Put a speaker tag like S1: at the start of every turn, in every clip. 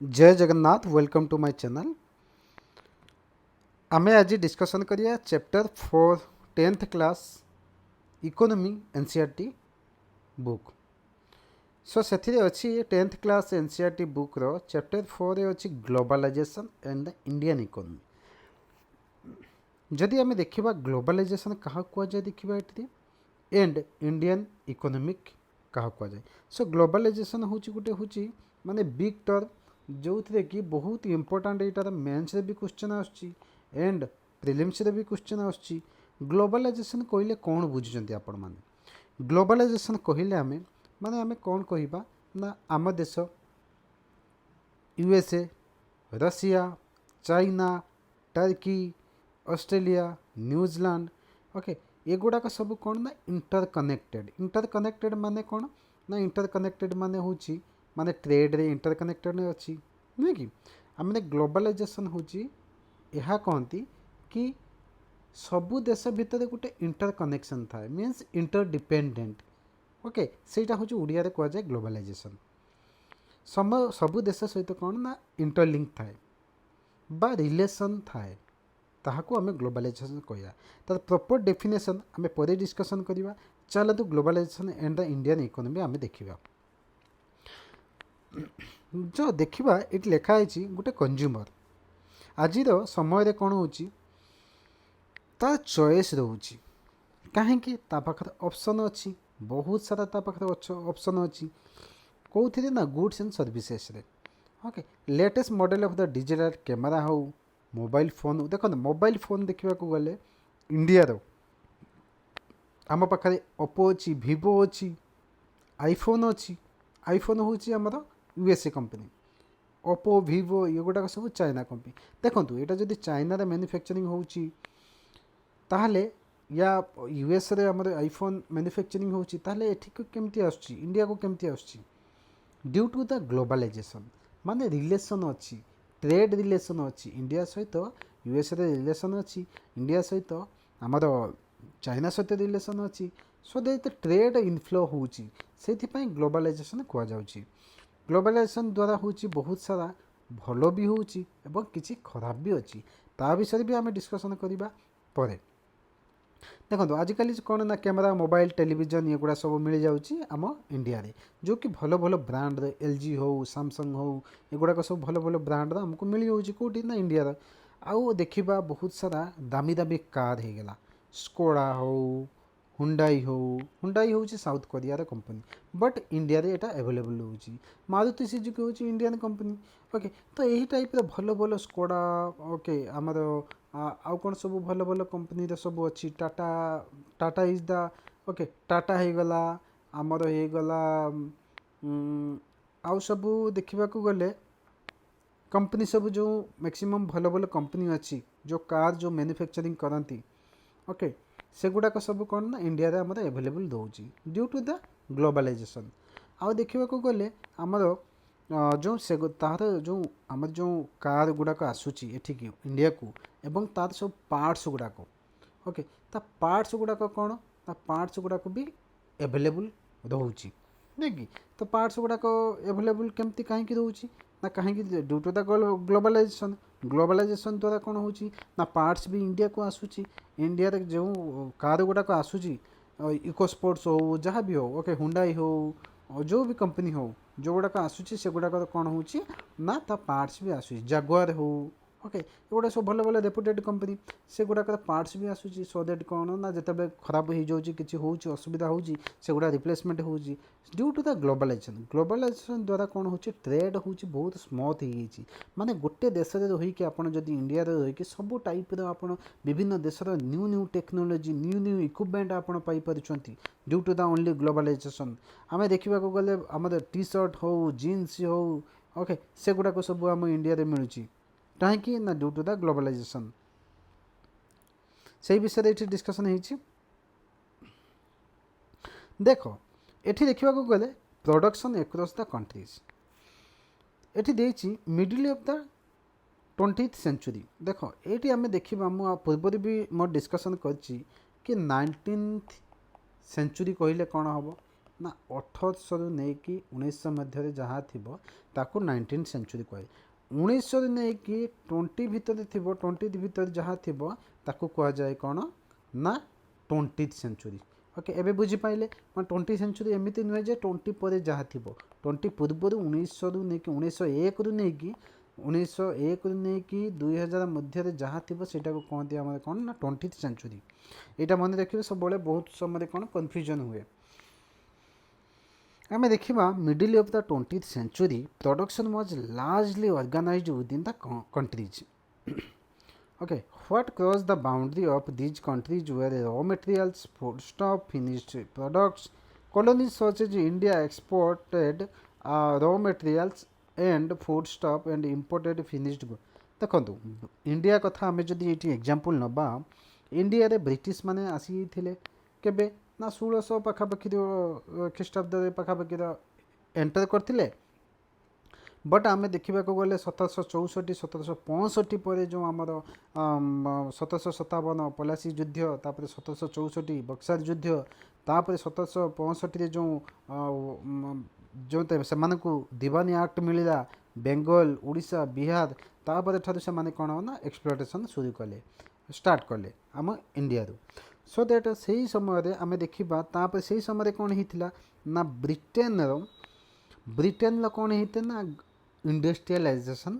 S1: जय Jagannath welcome to my channel. आमे आज डिस्कशन करिया chapter 4 10th class economy NCERT book. So से अच्छी 10th क्लास एनसीईआरटी बुक रो चैप्टर 4 रे अच्छी globalization and the Indian economy. जदि आमे देखिबा ग्लोबलाइजेशन कहा कुआ जाय देखिबा एठी एंड इंडियन इकोनॉमिक कहा कुआ जाय। सो ग्लोबलाइजेशन होची गुटे होची माने बिग टर्म जो थे कि बहुत इंपोर्टाट यार मेन्स भी क्वेश्चन आसुच्ची एंड प्रिलिम्स भी क्वेश्चन आसुच्ची। ग्लोबलाइजेशन कहले कौन बुझुचंती आपण माने? ग्लोबलाइजेशन कहले आमे माने आमे कौन कहिबा ना आम देश USA, Russia, China, Turkey, Australia, New Zealand, okay एगुड़ाक सब कौन ना इंटरकनेक्टेड। इंटरकनेक्टेड माने कौन ना इंटरकनेक्टेड माने होची माने ट्रेड रे इंटरकनेक्टेड अच्छी नुहे कि आम ग्लोबलाइजेशन होची यह कहती कि सबु देश भितर गोटे इंटरकनेक्शन थाए मीन्स इंटरडिपेंडेंट। ओके सेटा हूँ ओडिया रे कह जाए ग्लोबलाइजेशन। सबु देश सहित कौन ना इंटरलिंक थाए बा रिलेशन थाए ताहाको आमे ग्लोबलाइजेशन कहया। तार प्रॉपर डेफिनेशन आमे परे डिस्कशन करिबा। चलतु globalisation and the Indian economy आमे देखिबा। जो देखिबा इट लिखा है गोटे कंज्यूमर आज समय कौन हो तार चॉइस रोची कहीं पाखे ऑप्शन अच्छी बहुत सारा पाखे ऑप्शन अच्छी कौन ना गुड्स एंड सर्विसेस रे। Okay latest model of the digital camera हो मोबाइल फोन देखो मोबाइल फोन देखा गले इंडिया रो आम पाखे ओप्पो अच्छी वीवो अच्छी आईफोन अच्छी। आईफोन हूँ आमर यूएसए कंपनी ओप्पो वीवो ये गुड़ाक सब चाइना कंपनी। देखो यहाँ जब चाइना मैन्युफैक्चरिंग होची ताहले या यूएस रे आमर आईफोन मैन्युफैक्चरिंग होची ताहले एठी केमती आसुची इंडिया को केमती आसुची ड्यू टू द ग्लोबलाइजेशन माने रिलेशन अच्छी ट्रेड रिलेशन अच्छी इंडिया सहित यूएस रे रिलेशन अच्छी इंडिया सहित आमर चाइना सहित रिलेशन अच्छी। सो दैट ट्रेड इनफ्लो होची से ग्लोबलाइजेशन कह जाउची। ग्लोबलाइजेशन द्वारा होची बहुत सारा भलो भी होची एवं किसी खराब भी अच्छी ता विषय भी आम डिस्कसन करवा परे। देखो आजिकल कौन ना कैमेरा मोबाइल टेलीविजन ये गुड़ा सब मिल जाऊँगी आम इंडिया रे जो कि भल भल ब्रांड एलजी हो सैमसंग हो एगुड़ाक सब भल भल ब्रांड आमको मिल जाऊँगी कौटी ना इंडिया। आउ देखा बहुत सारा दामी दामी कार हो गला स्कोडा हो हुंडाई हूँ south Korea company but India रे एटा अवेलेबल होची। मारुति सुजुकी हूँ इंडियन कंपनी। ओके तो यही टाइप भल भल स्कोडा ओके आमर आउ कौन सब भल भल कंपनी सब अच्छी Tata Tata is the okay Tata हो गला आमर हो गला आउ सब देखा गले कंपनी सब जो मैक्सिमम भल भल कंपनी अच्छी जो कार जो मैन्युफैक्चरिंग करती ओके से गुड़ाक सब कौन ना इंडिया रे आमर अवेलेबल दूची ड्यू टू द ग्लोबलाइजेशन। आउ देखा गले आमर जो से तार जो आम जो कार गुड़ाक आसूची एठिकी इंडिया को एवं तार सब पार्ट्स गुड़ाक ओके ता पार्ट्स गुड़ाक कौन ता पार्ट्स गुड़ाक भी अवेलेबल रोची नहीं कि तो पार्ट्स गुड़ाक अवेलेबल केमती कहीं रोची ना कहीं due to the globalisation. Globalisation द्वारा कौन हो ना पार्ट्स भी इंडिया को आसूची इंडिया रे जो कार गुड़ाक आसूची इको स्पोर्ट्स हो जहाँ भी हो ओके हुंडाई हो जो भी कंपनी हो जो गुड़ाक आसूची से गुड़ाक कौन हो ना ता पार्ट्स भी आसूची जागुआर हो ओके एगुड़ा सब भल भल रेपुटेड कंपनी से गुड़ाक पार्ट्स भी आसूची सो दैट कौन ना जिते खराब हो जाऊँगी किसी हो असुविधा होगी से गुड़ा रिप्लेसमेंट हो due to the globalisation. Globalisation द्वारा कौन हो ट्रेड हो बहुत स्मूथ हो माने गोटे देश में रहीकि आप इंडिया रहीकि सब टाइप आप विभिन्न देशर new new technology new new equipment आपड़ due to the only globalization. आम देखा गले आम टी सर्ट हो जीन्स हो ओके से गुड़ाक सब आम इंडिया रे मिलूँ कहीं ना ड्यू टू द ग्लोबलाइजेशन। से विषय ये डिस्कसन हो देख एठी देखा गले प्रोडक्शन एक्रॉस द कंट्रीज एठी देछि middle of the 20th century. देख ये आम देखा मुझे पूर्व भी मोर डिस्कसन कर कि 19th सेंचुरी कहले कौन हम ना 1800 रु नेकी 1900 मध्य जहाँ थिबो ताकू 19th सेंचुरी कहे। 1900 रु नेकी 20 भितर थिबो 20 भितर जहाँ थिबो ताकू कह जाए कौन ना 20th सेंचुरी। ओके एबे बुझी पाइले 20 सेंचुरी एमती नुहे जे 20 पर जहाँ थिबो 20 पूर्व 1900 रु नेकी 1901 रु नेकी 1901 रु नेकी 2000 मध्य जहाँ थिबो सेटा को कहते हैं कौन ना 20th सेंचुरी। यहाँ मन रखिए सब बहुत समय कौन कन्फ्यूजन हुए। आम देखा middle of the 20th century production was largely organised within the countries. Okay, what crossed the boundary of these countries were raw materials, foodstuff, finished products. Colonies such as India exported raw materials and foodstuff and imported finished goods. देखो India कथा आम जदि ये example नबा India रे British माने आसी थिले केबे ना 1600 पाखापाखि ख्रीष्टाब्द पाखापाखि एंटर करथिले। बट आम देखा गले 1764 1765 पर जो आमर 1757 पलासी युद्ध तापर 1764 बक्सार युद्ध तापर 1765 जो जो से दीवानी एक्ट मिलला बेंगल उड़ीसा बिहार तापर ठार से कौन ना एक्सप्लोटेशन शुरू कले स्टार्ट कले आम इंडिया सो दैट से ही समय आम देखा तापर से ही समय कौन होता ना ब्रिटेन कौन होते ना इंडस्ट्रियलाइजेशन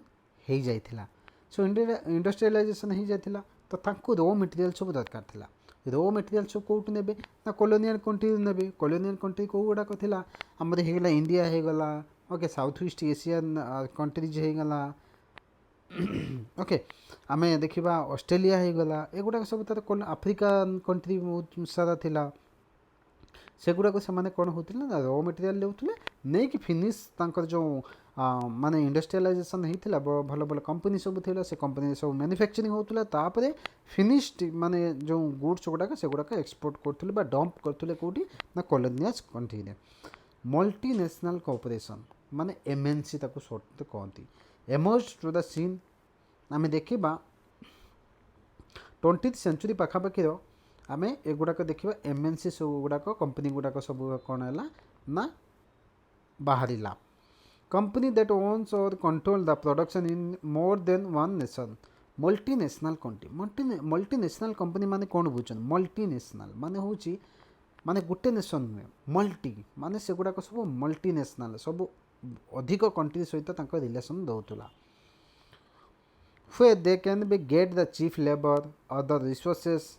S1: हो जाइथिला। सो इंडस्ट्रियलाइजेशन हो जाइथिला तो तांको रॉ मटेरियल सब दरकार थिला। रॉ मटेरियल सब कोउट नेबे ना कॉलोनियल कंट्री नेबे। कॉलोनियल कंट्री को गुडा थिला हमर हेगला इंडिया हेगला okay South East Asian countries हेगला ओके आमे देखिबा ऑस्ट्रेलिया हेगला एगुडा सब तर अफ्रीकान कंट्री बहुत सारा थिला सेगुड़ाक से कौन होते ना रॉ मटेरियल लेउथले नहीं कि फिनिश तांकर जो माने इंडस्ट्रियलाइजेशन होता भल भल कंपनी सब थिला से कंपनी सब मैन्युफैक्चरिंग होता तापर फिनिश्ड माने जो गुड्स गुड़ाक से गुड़ाक एक्सपोर्ट करथुले बा डंप करथुले कोठी ना कॉलोनियस कंट्री रे। मल्टीनेशनल कॉर्पोरेशन माने एमएनसी ताको शॉर्ट कहती एमर्ज टू द सीन आमे देखिबा 20th सेंचुरी पाखापाखि आमे एगुड़ाक देखा एमएनसी सब गुड़ाक कंपनी गुड़ाक सब कौन है ना बाहरिला कंपनी दैट ओन्स और control the production in more than one nation. Multinational country multinational company माने कौन बुझन मल्टीनेशनल माने होची माने गुटे नेशन नुहे मल्टी माने से गुड़ाक सब मल्टीनेशनल सब अधिक कंट्री सहित relation Daula where they can be get the cheap labor other resources.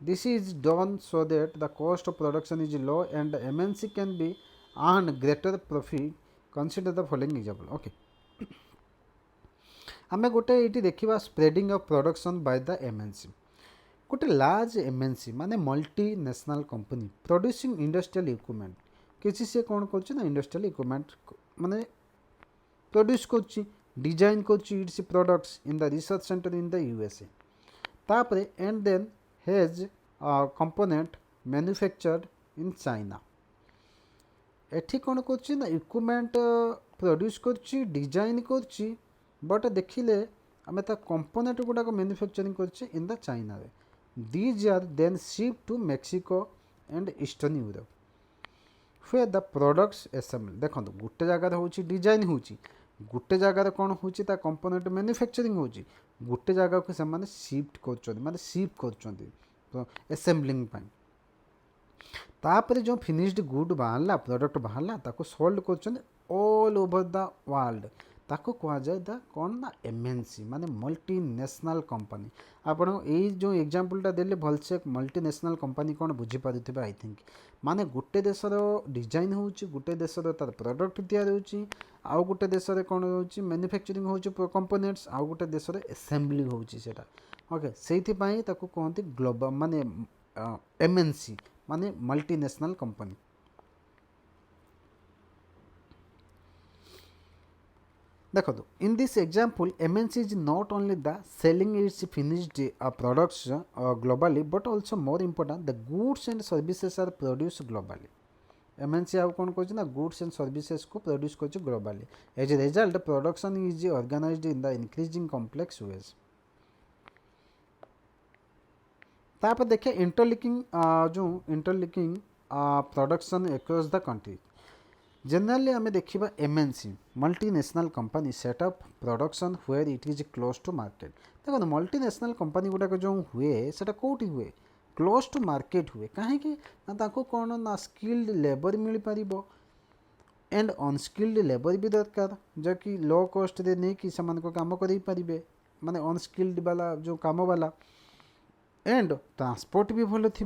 S1: This is done so that the cost of production is low and the MNC can be earn greater profit. Consider the following example. Okay. आमे गोटे ये देखा spreading of production by the MNC. गोटे large MNC माने multi national company producing industrial equipment किसी से कौन कर इंडस्ट्रियल इक्विपमेंट माने प्रोड्यूस कर डिजाइन कर its products in the research centre in the USA तापरे and then has component manufactured in China. एठी कौन कर ना इक्विपमेंट प्रोड्यूस कर डिजाइन कर बट देखिले आम कंपोनेंट गुड़ाक मैन्युफैक्चरिंग कर इन द चाइना रे। These are then ship to Mexico and eastern Europe हुए द प्रोडक्ट्स एसेंबल। देखो गोटे जगार हूँ डिजाइन हो गोटे जगार कौन होची ता कंपोनेंट मैन्युफैक्चरिंग होची गोटे जगह को से माने शिफ्ट कर माने शिप कर एसेंबलिंग तापर जो फिनिश्ड गुड बाहरला प्रोडक्ट बाहरला ताको सोल्ड कर ऑल ओवर द वर्ल्ड ताको कह जाए द कौन ना एमएनसी माने मल्टीनेशनल कंपनी। आपण यही जो एग्जांपलटा देले भलसे मल्टीनेशनल कंपनी कौन बुझीपारे आई थिंक माने गोटे देशर डिजाइन होची गोटे देशर तार प्रोडक्ट तैयार होची आउ गोटे देशर कौन होची मैन्युफैक्चरिंग होची कंपोनेंट्स आउ गोटे देशर एसेंबली होची सेटा ओके सेति पई ताको कहते ग्लोबल माने एमएनसी माने मल्टीनेशनल कंपनी। देखो in this example MNC is not only the selling its finished products globally but also more important the goods and services are produce globally. MNC आउ कौन कर ना गुड्स एंड सर्विसेज को produce कर globally as a result production is organised in the increasing complex ways. तापर देखिए interlinking जो interlinking production across the country. Generally आम देखा MNC multinational company set up production where it is close to market. देखो multinational company गुड़ाक जो हुए सेटा कौटी हुए क्लोज टू मार्केट हुए कहीं ना कौन ना स्किल्ड लेबर मिल पार एंड अनस्किल्ड लेबर भी दरकार जो कि लो कॉस्ट रे नहीं कि से काम करें माने अनस्किल्ड वाला जो काम वाला एंड ट्रांसपोर्ट भी भल थी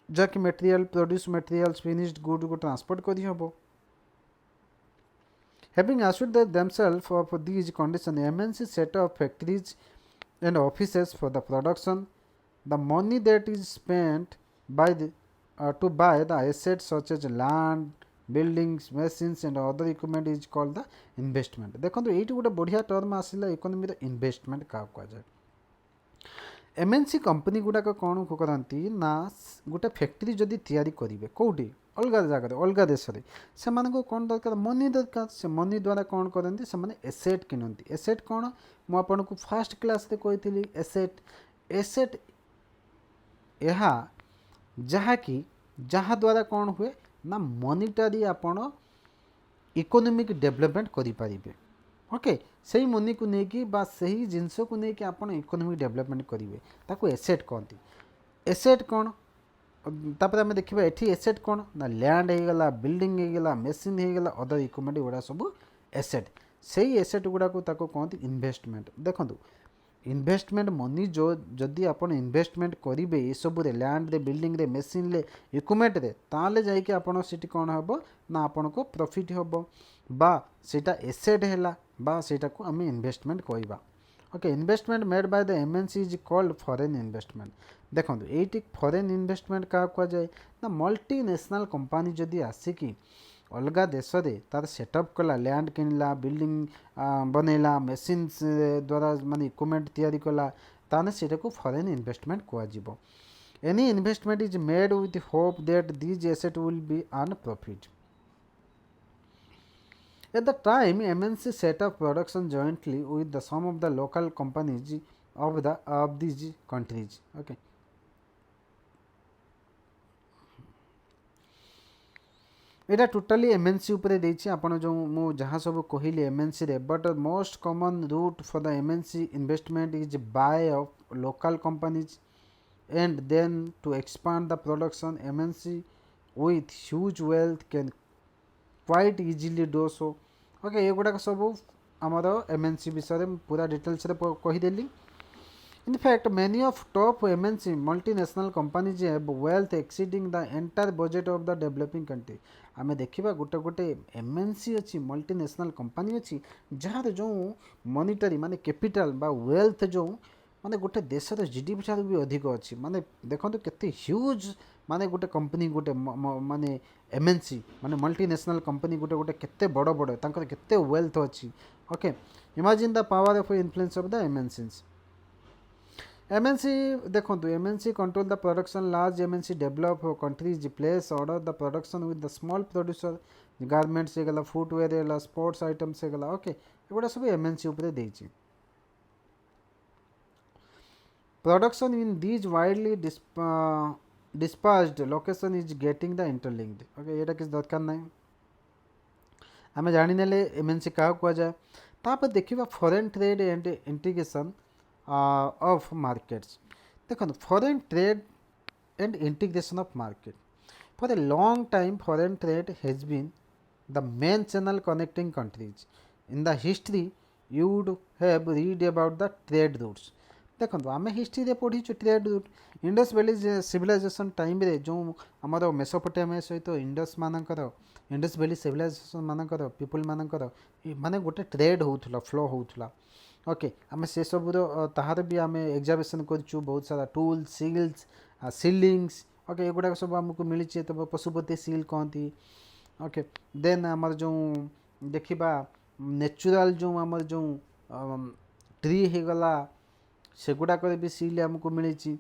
S1: जहाँकि material produce materials finished good को ट्रांसपोर्ट करी हबो. Having assured that themselves of these conditions, MNC set up factories and offices for the production. The money that is spent by to buy the assets such as land, buildings, machines and other equipment is called the investment. देखो ये गोटे बढ़िया term आसला economy investment क्या कहुए. MNC company गुड़ाक कौन करती ना गोटे फैक्ट्री जदि तैयारी करेंगे कौटी अलग जगह अलग देश में से कौन दरकार मनी दरकार से मनी द्वारा कौन करती से एसेट किणती. एसेट कौन मुझे को फास्ट क्लास कही एसेट एसेट यह जहाँकि जहाँ द्वारा कौन हुए ना मनीटारी आपण इकोनॉमिक डेवलपमेंट करें. ओके से ही मनी को लेकिन बा सही जिनस को लेकिन आप इकोनॉमिक डेवलपमेंट करेंगे ताको एसेट कहती. एसेट कौन तापर आम देखा ये एसेट कौन ना लैंड होगला बिल्डिंग होगला मेसीन होगला अदर इक्विपमेंट गुड़ा सब एसेट. से ही एसेट गुड़ा को कहते इन्वेस्टमेंट. देखो इन्वेस्टमेंट मनी जो जदि आप इन्वेस्टमेंट करेंगे ये सब लैंड रे बिल्डिंग रे मेसीन रे इक्विपमेंट रे ताले जाइए आपड़ सीटी कौन हम ना आपन को प्रॉफिट हम बा सेटा एसेट है बा सेटा को आम इन्वेस्टमेंट कहवा. Okay investment made by the MNC is called foreign investment. देखो ये फॉरेन इन्वेस्टमेंट क्या कहुए ना मल्टीनेशनल कंपनी जदि आसिकी अलग देश में तार सेटअप कला लैंड किणला बिल्डिंग बनैला मेसीन द्वारा माने इक्विपमेंट तैयारी कला ताने सेटा को फॉरेन इन्वेस्टमेंट कहुए. Any investment is made with hope that these asset will be earn profit. At the time, MNC set up production jointly with some of the local companies of these countries. Okay. Etah totally MNC उपरे देछि आपण जो मु जहाँ सब कहली MNC रे but most common route for the MNC investment is buy of local companies and then to expand the production. MNC with huge wealth can quite easily do so. Okay ये गुड़ाक सब आमर MNC विषय में पूरा details कहीदेली. In fact many of top MNC multinational companies have wealth exceeding the entire budget of the developing country. आम देखा गोटे गोटे MNC अच्छी मल्टीनेशनल कंपनी अच्छी जार जो मॉनिटरी माने कैपिटल बा वेल्थ जो माने गोटे देशर GDP ठार भी अधिक अच्छी. माने देखो केते ह्यूज माने गोटे कंपनी गोटे माने MNC माने मल्टीनेशनल कंपनी गोटे गोटे केते बड़ बड़ तांकर केते वेल्थ अच्छी. Okay imagine the power of influence of the MNCs. MNC देखो MNC control the production. Large MNC develop countries place order the production with the small producer garments होगा फुटवेयर है स्पोर्ट्स आइटम्स होगा. Okay एगुड़ा सब MNC उपरे देछि. Production in these widely dispersed location is getting the interlinked. Okay ये किसी दरकार ना आम जाने MNC क्या कहुए. तापर देखा foreign trade and integration of markets. देखो foreign trade and integration of market for a long time foreign trade has been the main channel connecting countries. In the history you would have read about the trade routes. देखो आम history पढ़ीचु trade route. Indus Valley civilization time रे जो आमर Mesopotamia सहित Indus मानकर Indus Valley civilization मानकर people मानकर माने गोटे ट्रेड होउथला फ्लो होउथला. ओके आम से सब ताहार भी आम एग्जामिनेशन करूँ बहुत सारा टूल्स सील्स सीलिंग्स. ओके एगुड़ा सब आमको मिली तो पशुपति सील कहती. ओके देन आमर जो देखा नेचुरल जो आमर जो ट्री होगला सेगुड़ाक भी सील आमको मिली.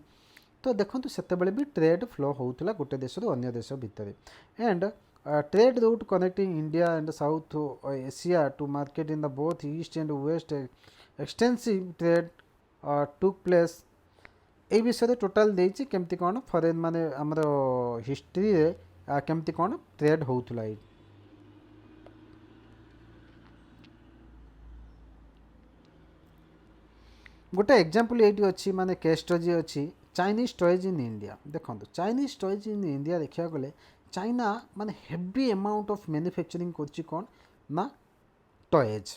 S1: तो देखो से भी ट्रेड फ्लो होता गोटे देश अन्य देश भितर. And trade route connecting India and South Asia to market in the both east and west. Extensive trade took place এই ବିଷୟରେ ଟୋଟାଲ୍ ଦେଇଛି କେମିତି କ'ଣ ଫରେନ୍ ମାନେ ଆମର ହିଷ୍ଟ୍ରିରେ କେମିତି କ'ଣ ଟ୍ରେଡ୍ ହେଉଥିଲା ଏଇଠି। ଗୋଟେ ଏକ୍ଜାମ୍ପଲ୍ ଏଇଠି ଅଛି ମାନେ କେସ୍ ଷ୍ଟଡି ଅଛି ଚାଇନିଜ୍ ଟଏଜ୍ ଇନ୍ ଇଣ୍ଡିଆ। ଦେଖନ୍ତୁ ଚାଇନିଜ୍ ଟଏଜ୍ ଇନ୍ ଇଣ୍ଡିଆ ଦେଖିବାକୁ ଗଲେ ଚାଇନା ମାନେ ହେଭି ଆମାଉଣ୍ଟ ଅଫ୍ ମ୍ୟାନୁଫ୍ୟାକ୍ଚରିଂ କରୁଛି କ'ଣ ନା ଟଏଜ୍,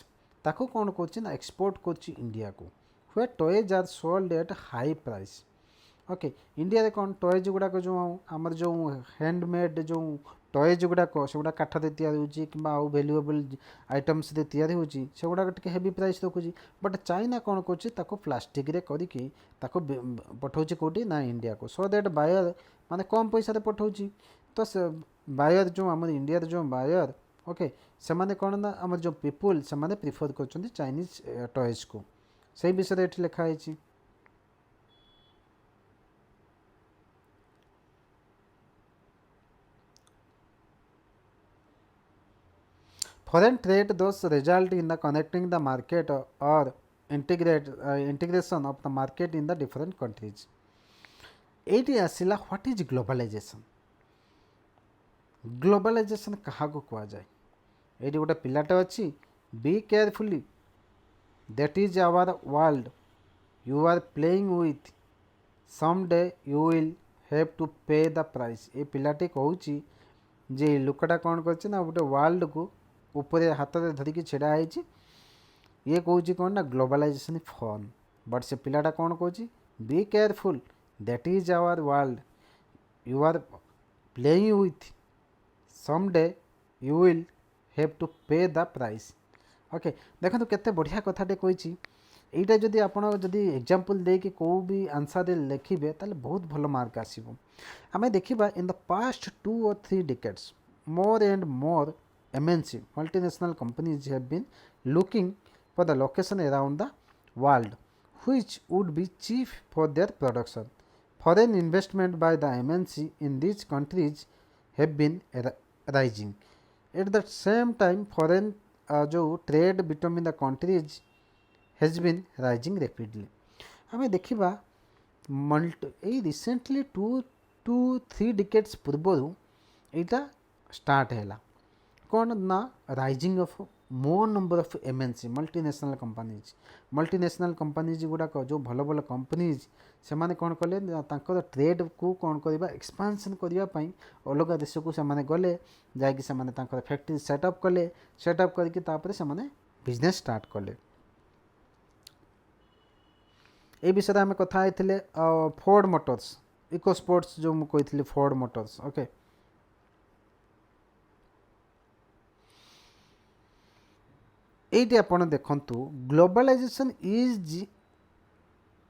S1: ତାକୁ କ'ଣ କରୁଛି ନା ଏକ୍ସପୋର୍ଟ କରୁଛି ଇଣ୍ଡିଆକୁ। ହୁଏ toys are sold at high price. Okay, ଇଣ୍ଡିଆରେ କ'ଣ ଟଏଜ୍ ଗୁଡ଼ାକ ଯେଉଁ ଆମର ଯେଉଁ ହ୍ୟାଣ୍ଡମେଡ୍ ଯେଉଁ ଟଏଜ୍ ଗୁଡ଼ାକ ସେଗୁଡ଼ା କାଠରେ ତିଆରି ହେଉଛି କିମ୍ବା ଆଉ ଭ୍ୟାଲୁଏବଲ୍ ଆଇଟମ୍ସରେ ତିଆରି ହେଉଛି, ସେଗୁଡ଼ାକ ଟିକେ ହେଭି ପ୍ରାଇସ୍ ରଖୁଛି। ବଟ୍ ଚାଇନା କ'ଣ କରୁଛି ତାକୁ ପ୍ଲାଷ୍ଟିକ୍ରେ କରିକି ତାକୁ ପଠାଉଛି କେଉଁଠି ନା ଇଣ୍ଡିଆକୁ। ସୋ ଦ୍ୟାଟ୍ ବାୟର ମାନେ କମ୍ ପଇସାରେ ପଠାଉଛି। ତ ସେ ବାୟର ଯେଉଁ ଆମର ଇଣ୍ଡିଆର ଯେଉଁ ବାୟର ଓକେ ସେମାନେ କ'ଣ ନା ଆମର ଯେଉଁ ପିପୁଲ୍ ସେମାନେ ପ୍ରିଫର୍ କରୁଛନ୍ତି ଚାଇନିଜ୍ ଟଏଜ୍କୁ। ସେଇ ବିଷୟରେ ଏଠି ଲେଖା ହେଇଛି। Foreign trade thus result in the connecting the market or integration of the market in the different countries. एटी आसिला व्हाट इज ग्लोबलाइजेशन। ग्लोबलाइजेशन क्या कह जाए ये गोटे पिलाटे अच्छी be carefully that is our world you are playing with some day you will have to pay the price. ये पिलाटे कहूँ जे लुकटा कौन कर गोटे वर्ल्ड को ऊपर हाथ में धरिकी छिड़ा है ये कौन कौन ना ग्लोबलाइजेशन फन। बट से पिलाटा कौन कौन be careful that is our world you are playing with some day you will have to pay the price. Okay देखो केते बढ़िया कथाटे कही এইটা যদি ଆପଣ ଯଦି ଏକ୍ଜାମ୍ପଲ୍ ଦେଇକି କେଉଁ ବି ଆନ୍ସର୍ରେ ଲେଖିବେ ତାହେଲେ ବହୁତ ଭଲ ମାର୍କ ଆସିବ। ଆମେ ଦେଖିବା in the past 2 or 3 decades more and more MNC multinational companies have been looking for the location around the world which would be cheap for their production. Foreign investment by the MNC in these countries have been rising. At the same time foreign जो trade between the countries has been rising rapidly. आमे देखिबा recently 2 to 3 decades पूर्व एटा start हैला कौन ना rising of more number of MNC multinational companies गुड़ाक जो भल भल कंपनीज से माने कौन कले तांकर ट्रेड को कौन करबा एक्सपांशन करबा पई अलग देश को से माने गले जाकि से माने तांकर फैक्ट्री सेटअप कले सेटअप करके तापर से माने बिजनेस स्टार्ट कले। ए विषय आम कथा होते फोर्ड मोटर्स इको स्पोर्ट्स जो मुझे फोर्ड मोटर्स। ओके ये आपड़ देखु globalization is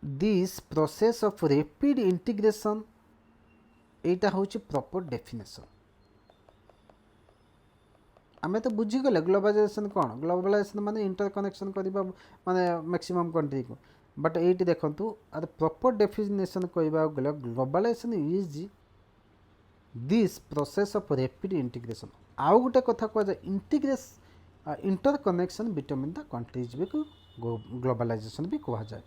S1: this process of rapid integration यहाँ हूँ प्रॉपर डेफिनेशन। आम तो बुझीगले ग्लोबलाइजेशन कौन ग्लोबलाइजेशन माने इंटरकनेक्शन करवा माने मैक्सिमम कंट्री को। बट ये देखूँ आर प्रॉपर डेफिनेशन कहवा गले globalization is this process of rapid integration. आउ गोटे कथा कह इंटरकनेक्शन बिटवीन द कंट्रीज भी ग्लोबलाइजेशन भी कह जाए।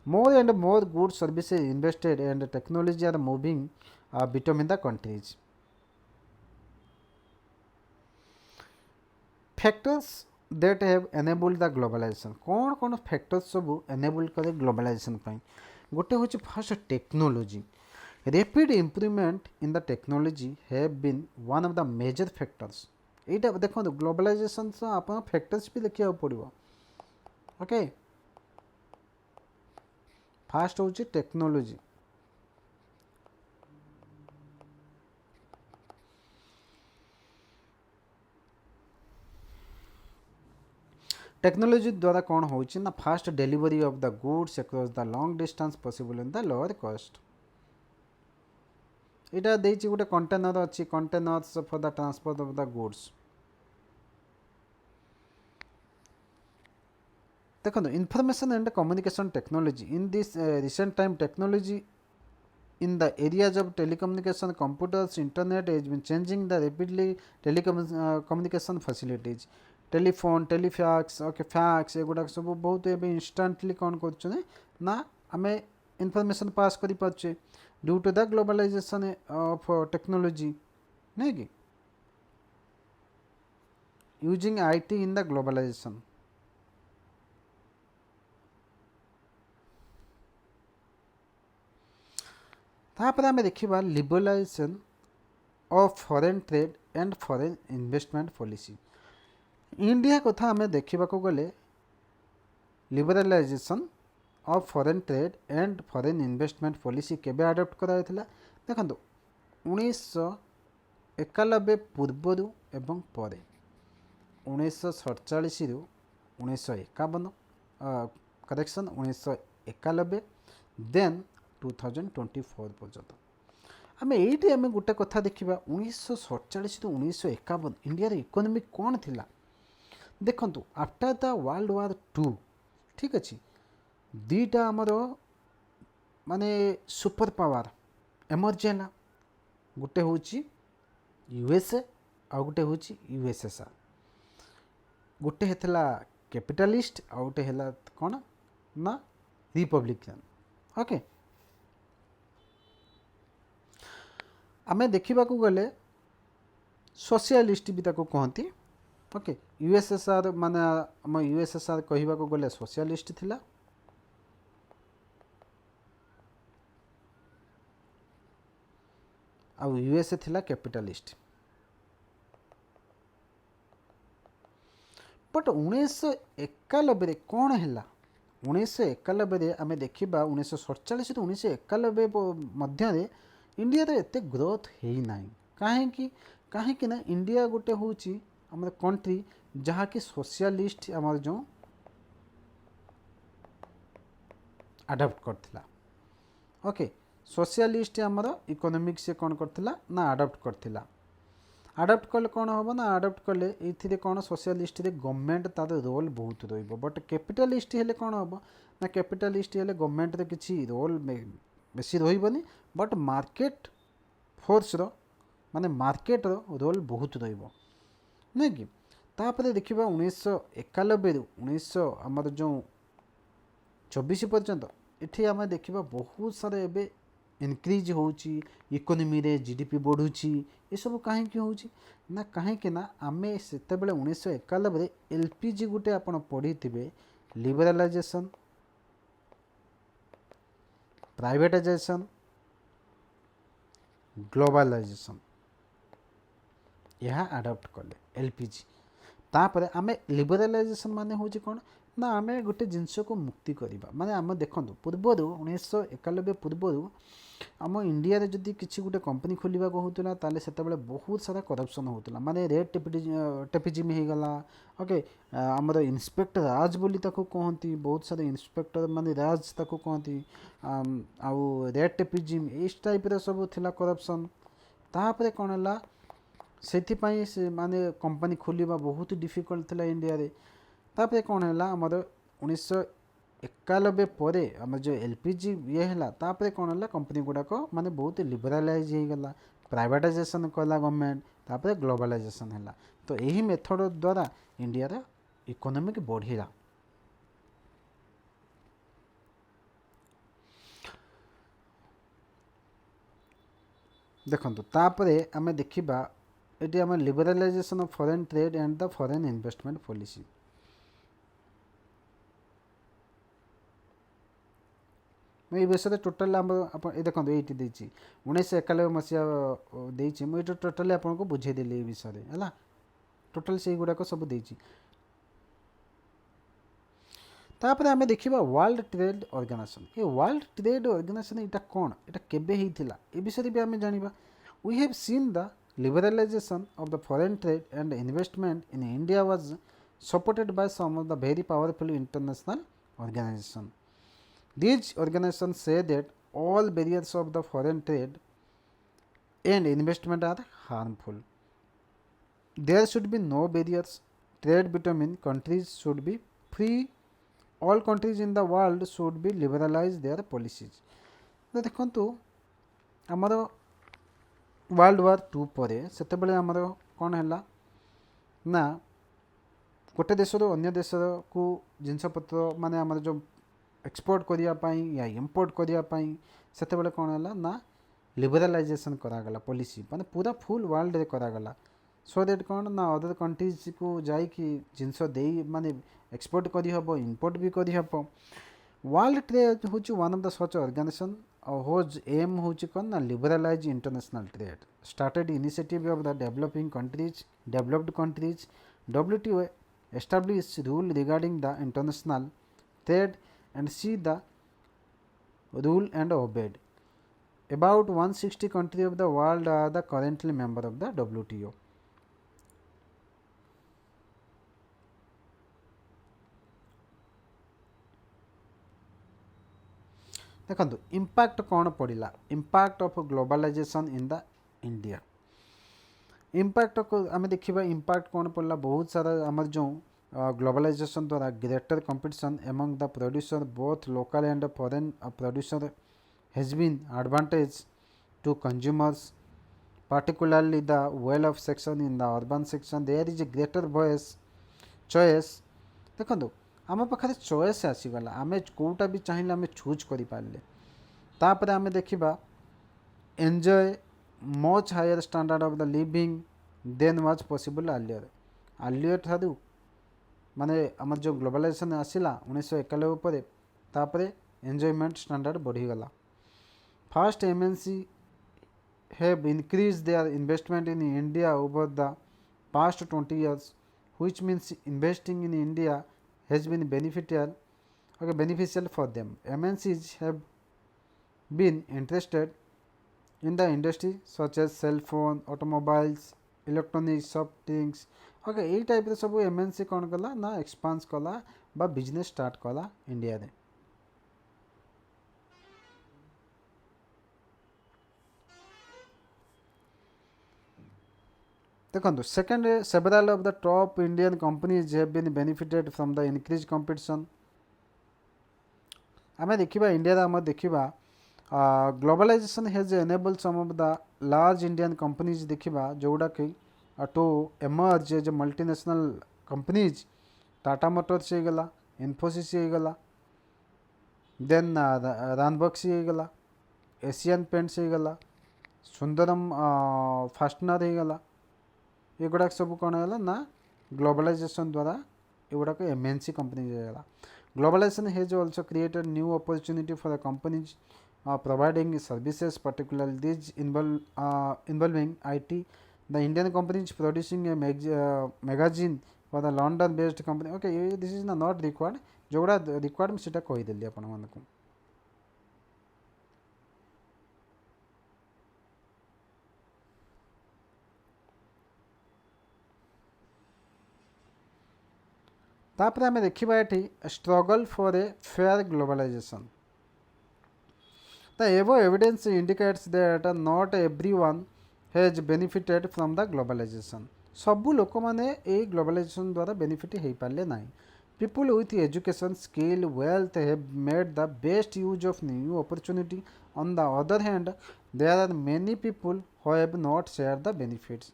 S1: More and more goods services invested and technology are moving between the countries. Factors that have enabled the globalization कौन कौन फैक्टर्स सब एनेबल करे ग्लोबलाइजेशन पाई। गोटे हूँ first technology rapid improvement in the technology have been one of the major factors. यहाँ देखो globalization आप फैक्टर्स भी देखा पड़ो। ओके फास्ट हूँ टेक्नोलॉजी टेक्नोलॉजी द्वारा कौन हो fast delivery of the goods across the long distance possible in the lower cost. यहाँ देती गोटे कंटेनर अच्छी containers for the transport of the goods. देखो information and communication technology in this recent time technology in the areas of telecommunication computers internet has been changing the rapidly telecommunication facilities telephone telefax okay fax एगुड़ा सब बहुत इंस्टाटली कौन कर आम information pass करि पाछे due to the globalization of technology नहीं कि using IT in the globalization. तापर आम देखा liberalization of foreign trade and foreign investment policy. India कथा आम देखा गले liberalization of foreign trade and foreign investment policy केबे अडॉप्ट कराइथिला देखो 1991 पूर्वर एवं पर 1947 रु 1951 करेक्शन 1991 देन 2024 पर्यंत आम ये आम गोटे कथा देखा 1947 रु 1951 इंडिया इकोनॉमिक कौन थिला देखु after the world war two ठीक अच्छे दीटा आमर माने सुपर पावर एमर्ज है गोटे हूँ यूएसए आ गोटे हूँ यूएसएसआर गोटे है कैपिटलिस्ट आ गोटे है कौन ना रिपब्लिकन ओके आमे देखा गले सोशलिस्ट भी ताको कहती ओके यूएसएसआर माने आम यूएसएसआर कहवा गले सोशलिस्ट थिला आउ यूएसए थिला कैपिटलिस्ट बट 1991 कौन है 1991 आम देखा 1947 रु 1991 मध्य इंडिया रे एते ग्रोथ है ना कहीं ना इंडिया गोटे हूँ आम कंट्री जहाँ कि सोशलिस्ट आम जो अडॉप्ट करथिला ओके सोशलिस्ट आमर इकोनॉमिक से कौन करथिला ना अडॉप्ट करथिला अडॉप्ट कले कौन हम ना अडॉप्ट कले ये कौन सोशलिस्ट रे गवर्नमेंट तार रोल बहुत रहिबो बट कैपिटलिस्ट हेले कौन हम ना कैपिटलिस्ट हेले गवर्नमेंट रे किछि रोल बेसी रहिबनी बट मार्केट फोर्स रो माने मार्केट रो रोल बहुत रहिबो नहीं कि तापर देखिबा 1991 रु 1900 आमर जो 24 पर्यंत इठी आम देखिबा बहुत सारा एबे इनक्रीज होउची इकोनॉमी रे जीडीपी बढ़ुची ये सब कहीं होउची ना कहीं ना आम से 1991 एलपीजी गोटे आपण पढ़ी थे लिबरलाइजेशन प्राइवेटाइजेशन ग्लोबलाइजेशन यह अडॉप्ट कले एलपीजी तापर आम लिबरलाइजेशन माने होची कौन ना आम गोटे जिनस को मुक्ति करवा माने आम देखो पूर्वर 1991 पूर्वर आम इंडिया रे जदि किसी गोटे कंपनी खोलिबा को होतला ताले सेतेबेले बहुत सारा करप्शन होतला माने रेट टेपिजिम हो गला ओके आमर इन्स्पेक्टर राज बोली ताको कहती बहुत सारा इन्स्पेक्टर माने राज ताको कहती आउ रेट टेपिजिम इस टाइप रे सब थिला करप्शन तापरे कौन है से माने कंपनी खोलिबा बहुत डिफिकल्ट थिला इंडिया रे तापर कौन है आमर 1991 पर आम जो एलपीजी ये है तापर कौन है कंपनी गुड़ाक माने बहुत लिबरालाइज हो गला प्राइवेटाइजेशन कला गवर्नमेंट तापर ग्लोबलाइजेशन है तो यही मेथड द्वारा इंडिया रे इकोनॉमिक बढ़िला देखो तापर आम देखा ये आम liberalization of foreign trade and the foreign investment policy ये विषय टोटाल ये देखो ये 1991 मसीहा देती मुझे टोटाली आपको बुझेदेली ये विषय है टोटाल से गुड़ाक सब देती तापर आम देखा वर्ल्ड ट्रेड ऑर्गेनाइजेशन ये वर्ल्ड ट्रेड ऑर्गेनाइजेशन यहाँ कौन यहाँ केबे होता ये विषय भी आम जाना we have seen the liberalization of the foreign trade and investment in India was supported by some of the very powerful international organization These organizations say that all barriers of the foreign trade and investment are harmful. There should be no barriers. Trade between countries should be free. All countries in the world should be liberalize their policies. तो देखो आमर world war to पर से आमर कौन है ना गोटे देश अन्य देश को जिनपतर माने आमर जो एक्सपोर्ट करने या इंपोर्ट करने से कौन है ना लिबरालाइजेशन करागला पॉलिसी माने पूरा फुल वर्ल्ड रे करागला सो दैट कौन ना अदर कंट्रीज को जाइकी जिनस दे माने एक्सपोर्ट करी हबो इंपोर्ट भी करी हबो वर्ल्ड ट्रेड हूँ one of the such organization whose aim हूँ कौन ना liberalize international trade started initiative of the developing countries developed countries WTO established rule regarding the international trade and see the rule and obeyed. About 160 countries of the world are the currently member of the WTO. देखो impact कौन पड़ा impact of globalization in the India impact को आम देखा impact कौन पड़ा बहुत सारा आम जो ग्लोबलाइजेशन द्वारा greater competition among the producer both local and foreign producer has been advantage to consumers particularly the well off section in the urban section there is a greater voice choice देखो आम पाखे choice आसीगला आम कौटा भी चाहिए आम choose करें तापर आम देखा enjoy much higher standard of the living than was possible earlier ठारू माने आम जो ग्लोबलाइजेशन आसला 1991 पर तापर एंजॉयमेंट स्टैंडर्ड बढ़ीगला first MNC have increased their investment in India over the past 20 years, which means investing in India has been beneficial for them. MNCs have been interested in the industry such as cell phone, automobiles, electronics, soft things. Okay, ये type रे सब MNC कौन कला ना expanse कला बा business start कला India रे देखो second several of the top Indian companies have been benefited from the increase competition आम देखा इंडिया आम देखा globalization has enable some of the large Indian companies देखा जोड़ा कि to emerge as multinational companies Tata Motors हो गला इन्फोसिस हो गला देन रानबक्सी हो गला एशियन पेंट्स हो गला सुंदरम फास्टनर हो गला ये गुड़ाक सब कौन है ना ग्लोबलाइजेशन द्वारा ये गुड़ाक MNC कंपनी होगा globalization has also created new opportunity for the companies providing services particularly this involving IT the Indian companies producing a magazine for the London based company okay this is not required जो गुड़ा required मुझे कहीदेली आपण मानक तापर आम देखा ये struggle for a fair globalization the above evidence indicates that not everyone has benefited from the globalization सबू लोक मैंने ये ग्लोबलाइजेशन द्वारा बेनिफिट हो पारे ना people with education skill wealth have made the best use of new opportunity on the other hand there are many people who have not share the benefits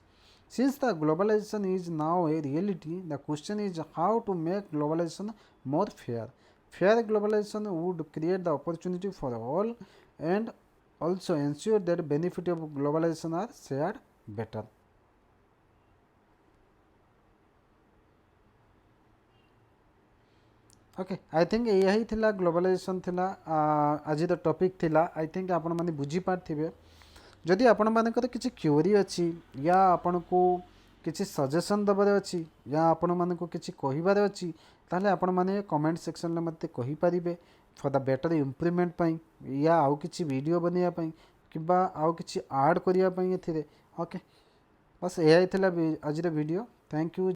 S1: Since the globalization is now a reality, the question is how to make globalization more fair. Fair globalization would create the opportunity for all and also ensure that benefit of globalization are shared better. Okay I think यही थिला globalisation थिला आज topic थिला I think आपण माने बुझी पारथिबे जदि आपण मानकर किसी क्यूरी अच्छी या आपण को किसी सजेशन दबार अच्छी या आपण मानक किसी कहिबार अच्छी ताले आपण माने कमेंट सेक्शन में मते कहि पारिबे फॉर द बेटर इम्प्रूवमेंट पई या आउ किसी वीडियो बनैया पई किबा आउ किसी ऐड करिया पई एथिरे ओके बस एआई थिला आज वीडियो थैंक यू।